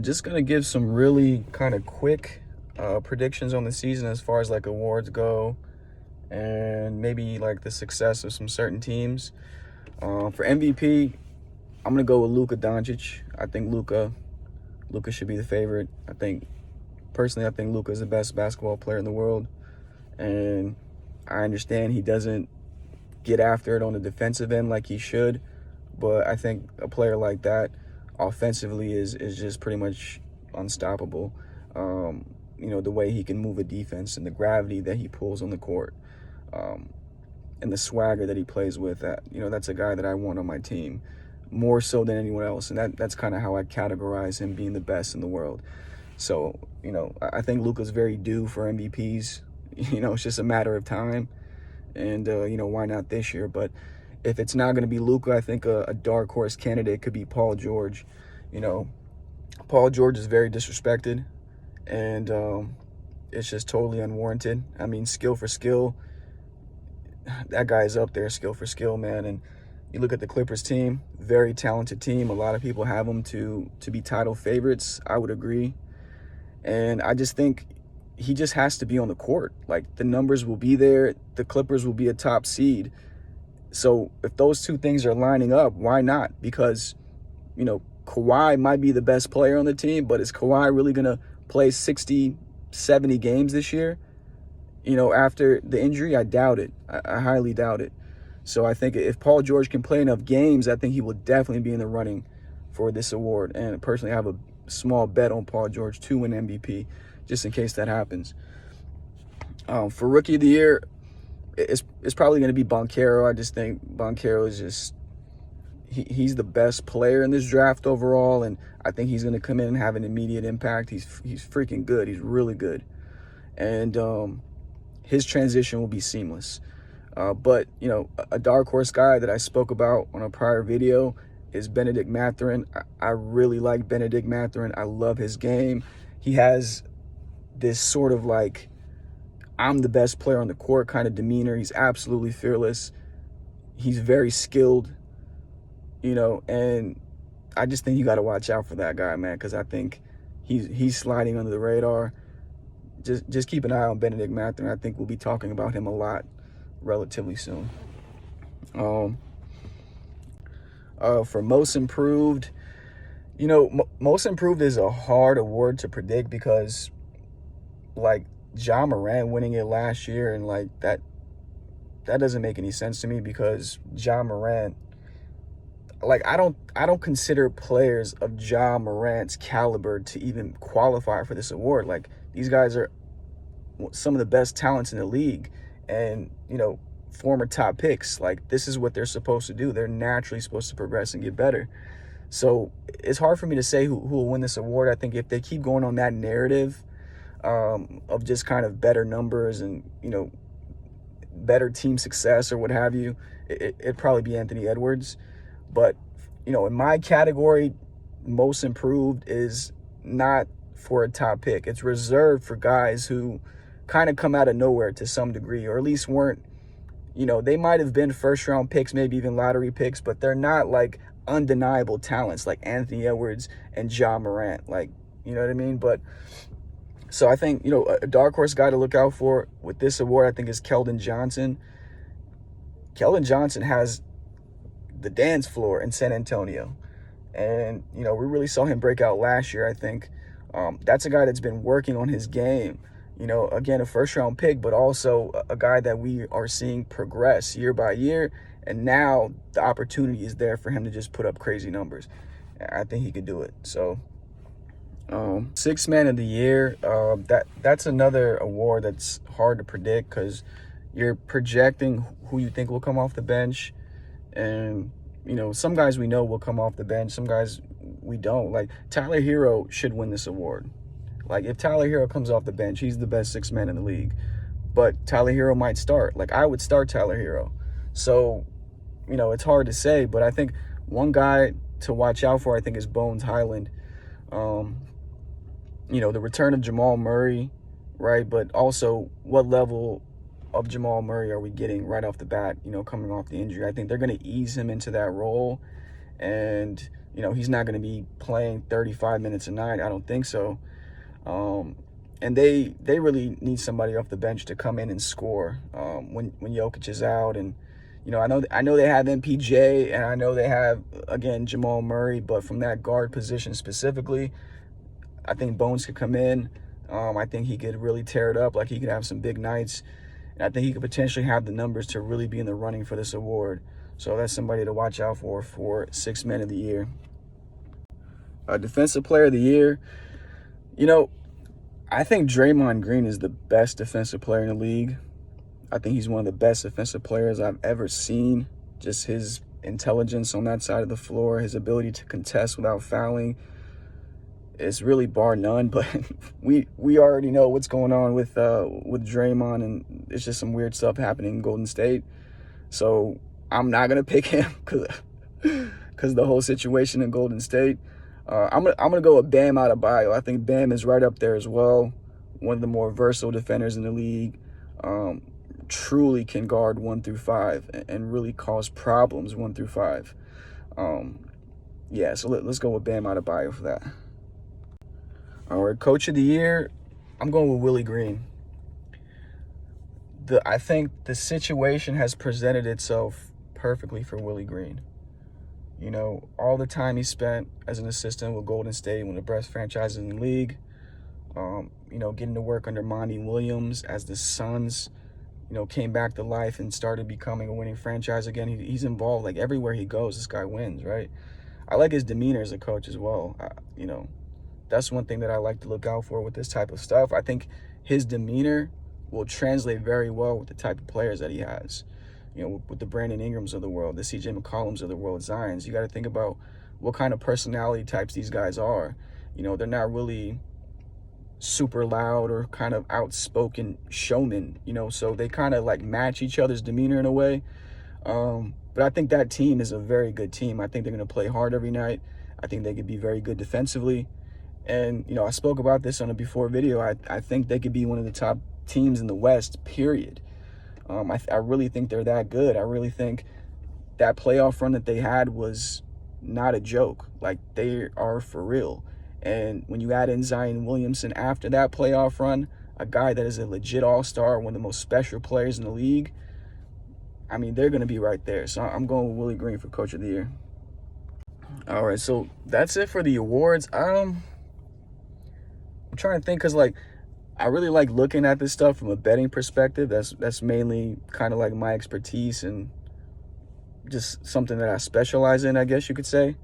Just gonna give some really kind of quick predictions on the season as far as like awards go, and maybe like the success of some certain teams. For MVP, I'm gonna go with Luka Doncic. I think Luka should be the favorite. I think Luka is the best basketball player in the world, and I understand he doesn't get after it on the defensive end like he should, but I think a player like that offensively is just pretty much unstoppable. The way he can move a defense and the gravity that he pulls on the court, um, and the swagger that he plays with, that's a guy that I want on my team more so than anyone else. And that's kind of how I categorize him being the best in the world. So, I think Luka's very due for MVPs. It's just a matter of time. And, why not this year? But if it's not going to be Luka, I think a dark horse candidate could be Paul George. You know, Paul George is very disrespected, and it's just totally unwarranted. I mean, skill for skill, that guy is up there, skill for skill, man. And you look at the Clippers team, very talented team. A lot of people have them to be title favorites. I would agree. And I just think he just has to be on the court. Like, the numbers will be there. The Clippers will be a top seed. So if those two things are lining up, why not? Because, Kawhi might be the best player on the team, but is Kawhi really going to play 60, 70 games this year? After the injury, I doubt it. I highly doubt it. So I think if Paul George can play enough games, I think he will definitely be in the running for this award. And personally, I have a small bet on Paul George to win MVP, just in case that happens. For Rookie of the Year, it's probably going to be Banchero. I just think Banchero is just he's the best player in this draft overall, and I think he's going to come in and have an immediate impact. He's freaking good. He's really good, and his transition will be seamless. But a dark horse guy that I spoke about on a prior video is Benedict Mathurin. I really like Benedict Mathurin. I love his game. He has this sort of like, I'm the best player on the court kind of demeanor. He's absolutely fearless. He's very skilled, and I just think you got to watch out for that guy, man, because I think he's sliding under the radar. Just keep an eye on Benedict Mathurin. I think we'll be talking about him a lot relatively soon. For most improved, most improved is a hard award to predict because, like, Ja Morant winning it last year, and like that doesn't make any sense to me because Ja Morant, like, I don't consider players of Ja Morant's caliber to even qualify for this award. Like, these guys are some of the best talents in the league, and former top picks. Like, this is what they're supposed to do. They're naturally supposed to progress and get better. So it's hard for me to say who will win this award. I think if they keep going on that narrative of just kind of better numbers and better team success or what have you, it'd probably be Anthony Edwards. But in my category, most improved is not for a top pick. It's reserved for guys who kind of come out of nowhere to some degree, or at least weren't, they might have been first round picks, maybe even lottery picks, but they're not like undeniable talents like Anthony Edwards and Ja Morant. Like, you know what I mean? But so I think, a dark horse guy to look out for with this award, I think, is Kelden Johnson. Kelden Johnson has the dance floor in San Antonio. And, we really saw him break out last year, I think. That's a guy that's been working on his game. Again, a first-round pick, but also a guy that we are seeing progress year by year. And now the opportunity is there for him to just put up crazy numbers. I think he could do it. So, Sixth Man of the Year, that's another award that's hard to predict because you're projecting who you think will come off the bench. And, some guys we know will come off the bench. Some guys we don't. Like, Tyler Hero should win this award. Like, if Tyler Hero comes off the bench, he's the best sixth man in the league. But Tyler Hero might start. Like, I would start Tyler Hero. So, it's hard to say. But I think one guy to watch out for, I think, is Bones Highland. The return of Jamal Murray, right? But also, what level of Jamal Murray are we getting right off the bat, coming off the injury? I think they're going to ease him into that role. And, he's not going to be playing 35 minutes a night. I don't think so. And they really need somebody off the bench to come in and score when Jokic is out. And I know they have MPJ, and I know they have, again, Jamal Murray, but from that guard position specifically, I think Bones could come in. I think he could really tear it up. Like, he could have some big nights, and I think he could potentially have the numbers to really be in the running for this award. So that's somebody to watch out for Sixth Man of the Year. Defensive Player of the Year, I think Draymond Green is the best defensive player in the league. I think he's one of the best defensive players I've ever seen. Just his intelligence on that side of the floor, his ability to contest without fouling, it's really bar none. But we already know what's going on with Draymond, and it's just some weird stuff happening in Golden State. So I'm not gonna pick him because the whole situation in Golden State. I'm gonna go with Bam Adebayo. I think Bam is right up there as well. One of the more versatile defenders in the league. Truly can guard 1 through 5 and really cause problems 1 through 5. So let's go with Bam Adebayo for that. All right, Coach of the Year, I'm going with Willie Green. I think the situation has presented itself perfectly for Willie Green. All the time he spent as an assistant with Golden State, one of the best franchises in the league. Getting to work under Monty Williams as the Suns, came back to life and started becoming a winning franchise again. He's involved, like, everywhere he goes, this guy wins, right? I like his demeanor as a coach as well. That's one thing that I like to look out for with this type of stuff. I think his demeanor will translate very well with the type of players that he has. With the Brandon Ingrams of the world, the CJ McCollums of the world, Zions. You got to think about what kind of personality types these guys are. They're not really super loud or kind of outspoken showmen, so they kind of like match each other's demeanor in a way. But I think that team is a very good team. I think they're going to play hard every night. I think they could be very good defensively. And, I spoke about this on a before video. I think they could be one of the top teams in the West, period. I really think they're that good. I really think that playoff run that they had was not a joke. Like, they are for real. And when you add in Zion Williamson after that playoff run, a guy that is a legit all-star, one of the most special players in the league, I mean, they're going to be right there. So I'm going with Willie Green for Coach of the Year. All right, so that's it for the awards. I'm trying to think because, I really like looking at this stuff from a betting perspective. That's mainly kind of like my expertise and just something that I specialize in, I guess you could say.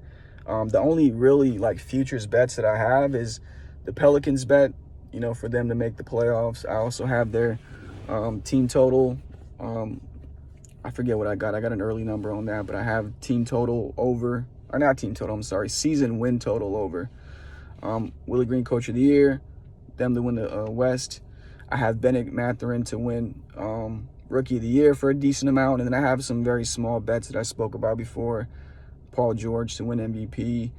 The only really futures bets that I have is the Pelicans bet, for them to make the playoffs. I also have their team total. I forget what I got. I got an early number on that, but I have team total over, or not team total, I'm sorry, season win total over. Willie Green Coach of the Year, them to win the West. I have Bennett Mathurin to win Rookie of the Year for a decent amount, and then I have some very small bets that I spoke about before. Paul George to win MVP.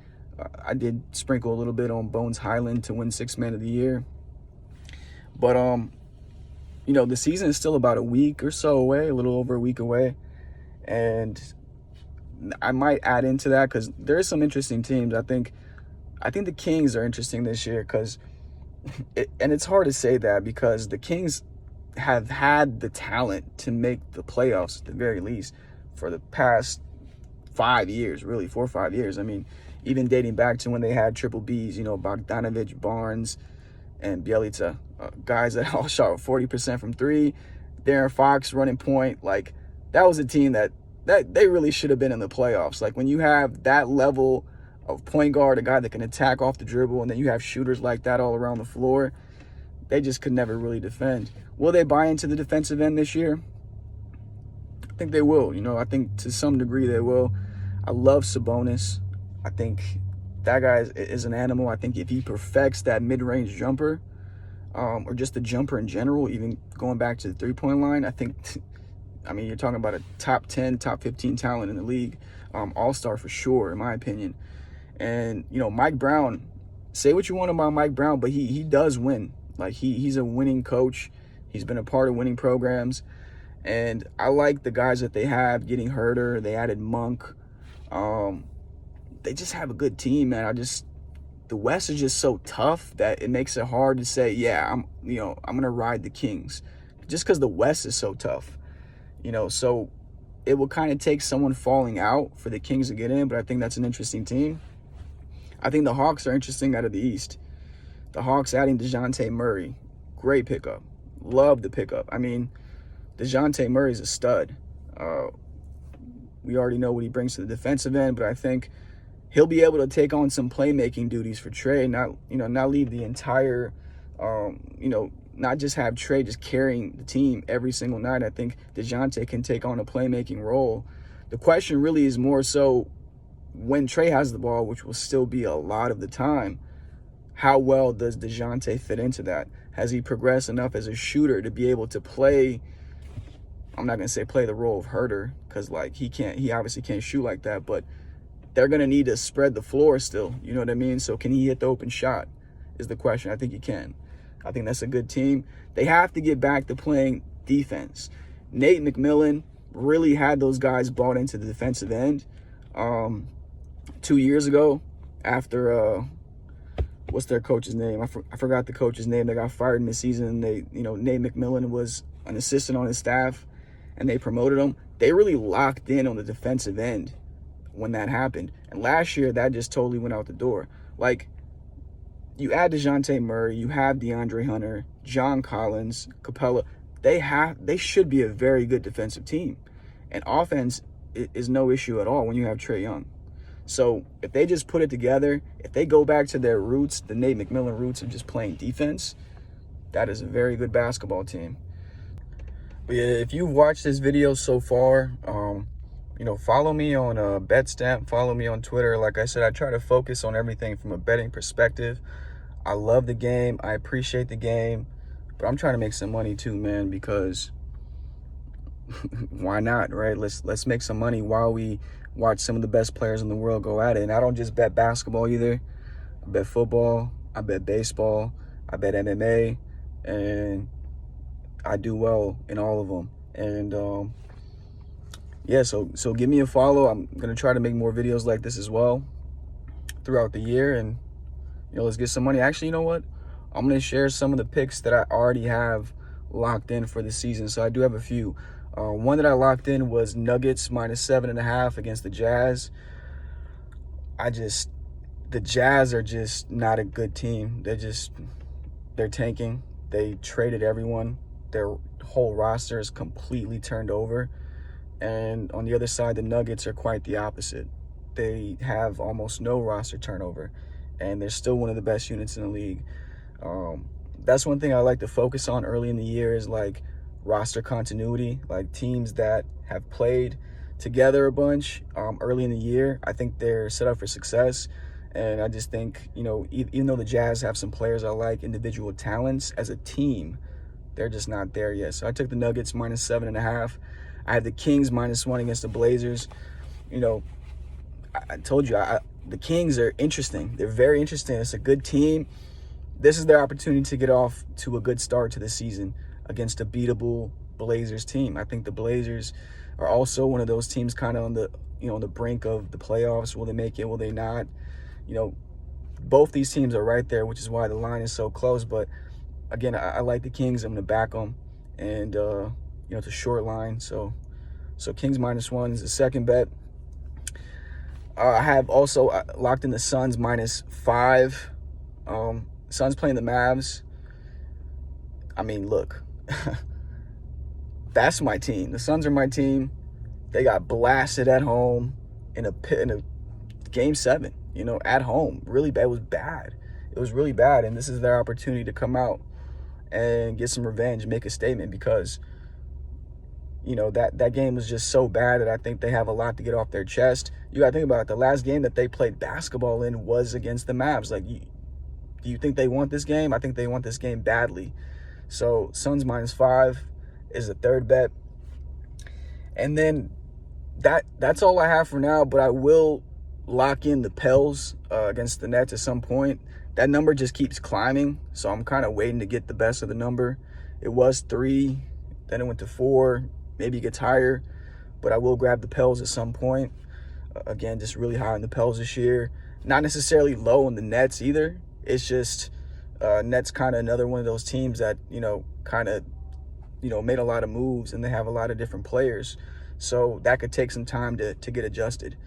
I did sprinkle a little bit on Bones Highland to win Sixth Man of the Year. But, the season is still about a week or so away, a little over a week away. And I might add into that because there are some interesting teams. I think the Kings are interesting this year because, and it's hard to say that because the Kings have had the talent to make the playoffs at the very least for the past 5 years, really 4 or 5 years. I mean, even dating back to when they had triple Bs, Bogdanovich, Barnes, and Bjelica, guys that all shot 40% from three. Darren Fox running point, that was a team that they really should have been in the playoffs. When you have that level of point guard, a guy that can attack off the dribble, and then you have shooters like that all around the floor, they just could never really defend. Will they buy into the defensive end this year? I think they will. I think to some degree they will. I love Sabonis. I think that guy is an animal. I think if he perfects that mid-range jumper, or just the jumper in general, even going back to the three-point line, you're talking about a top 10, top 15 talent in the league. All-star for sure, in my opinion. And, Mike Brown, say what you want about Mike Brown, but he does win. He's a winning coach. He's been a part of winning programs. And I like the guys that they have getting Herter. They added Monk. they just have a good team, man. The West is just so tough that it makes it hard to say, yeah, I'm gonna ride the Kings, just because the West is so tough. So it will kind of take someone falling out for the Kings to get in, but I think that's an interesting team. I think the Hawks are interesting out of the East. The Hawks adding DeJounte Murray, great pickup. Love the pickup. I mean, DeJounte Murray's a stud. We already know what he brings to the defensive end, but I think he'll be able to take on some playmaking duties for Trey, not leave the entire, not just have Trey just carrying the team every single night. I think DeJounte can take on a playmaking role. The question really is more so when Trey has the ball, which will still be a lot of the time, how well does DeJounte fit into that? Has he progressed enough as a shooter to be able to play, I'm not going to say play the role of Herter, because he obviously can't shoot like that, but they're going to need to spread the floor still. You know what I mean? So can he hit the open shot is the question. I think he can. I think that's a good team. They have to get back to playing defense. Nate McMillan really had those guys bought into the defensive end 2 years ago after, what's their coach's name? I forgot the coach's name. They got fired in the season. Nate McMillan was an assistant on his staff, and they promoted him. They really locked in on the defensive end when that happened. And last year, that just totally went out the door. You add DeJounte Murray, you have DeAndre Hunter, John Collins, Capella. They should be a very good defensive team. And offense is no issue at all when you have Trae Young. So if they just put it together, if they go back to their roots, the Nate McMillan roots of just playing defense, that is a very good basketball team. But yeah, if you've watched this video so far, follow me on BetStamp, follow me on Twitter. Like I said, I try to focus on everything from a betting perspective. I love the game. I appreciate the game. But I'm trying to make some money too, man, because why not, right? Let's make some money while we watch some of the best players in the world go at it. And I don't just bet basketball either. I bet football. I bet baseball. I bet MMA. And I do well in all of them. And yeah, so give me a follow. I'm going to try to make more videos like this as well throughout the year. And, let's get some money. Actually, you know what? I'm going to share some of the picks that I already have locked in for the season. So I do have a few. One that I locked in was Nuggets -7.5 against the Jazz. The Jazz are just not a good team. They're tanking. They traded everyone. Their whole roster is completely turned over. And on the other side, the Nuggets are quite the opposite. They have almost no roster turnover, and they're still one of the best units in the league. That's one thing I like to focus on early in the year is roster continuity, teams that have played together a bunch early in the year. I think they're set up for success. And I just think, even though the Jazz have some players I like, individual talents, as a team, they're just not there yet. So I took the Nuggets -7.5. I had the Kings -1 against the Blazers. I told you, the Kings are interesting. They're very interesting. It's a good team. This is their opportunity to get off to a good start to the season against a beatable Blazers team. I think the Blazers are also one of those teams kind of on the brink of the playoffs. Will they make it? Will they not? Both these teams are right there, which is why the line is so close. But again, I like the Kings. I'm going to back them. And, it's a short line. So Kings -1 is the second bet. I have also locked in the Suns -5. Suns playing the Mavs. I mean, look, that's my team. The Suns are my team. They got blasted at home in a game 7, at home. Really bad. It was bad. It was really bad. And this is their opportunity to come out and get some revenge, make a statement, because that game was just so bad that I think they have a lot to get off their chest. You got to think about it. The last game that they played basketball in was against the Mavs. Do you think they want this game? I think they want this game badly. So Suns -5 is the third bet. And then that's all I have for now, but I will lock in the Pels against the Nets at some point. That number just keeps climbing, so I'm kind of waiting to get the best of the number. It was 3, then it went to 4. Maybe it gets higher, but I will grab the Pels at some point. Again, just really high on the Pels this year. Not necessarily low on the Nets either. It's just Nets kind of another one of those teams that, kind of, made a lot of moves, and they have a lot of different players. So that could take some time to get adjusted.